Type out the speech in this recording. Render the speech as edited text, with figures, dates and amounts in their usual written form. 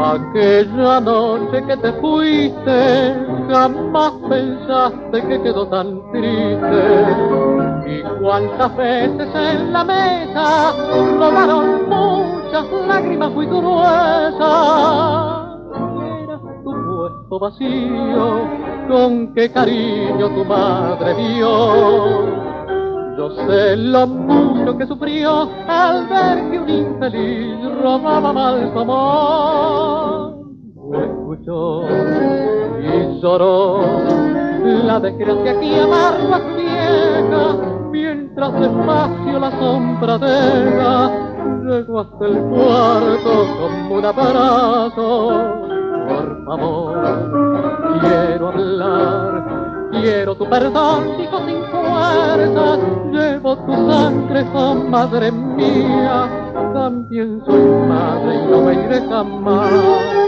Aquella noche que te fuiste, jamás pensaste que quedó tan triste. Y cuántas veces en la mesa rodaron muchas lágrimas muy gruesas. Era tu puesto vacío, con qué cariño tu madre vio. Yo sé lo mucho que sufrió al ver que un infeliz robaba mal su amor. Lo escuchó y lloró la desgracia que amarga a su vieja, mientras despacio la sombra deja. Llegó hasta el cuarto como un abrazo. Por favor, quiero hablar, quiero tu perdón, dijo sin fuerzas. Llevo tu sangre, oh madre mía, también soy madre y no me iré jamás.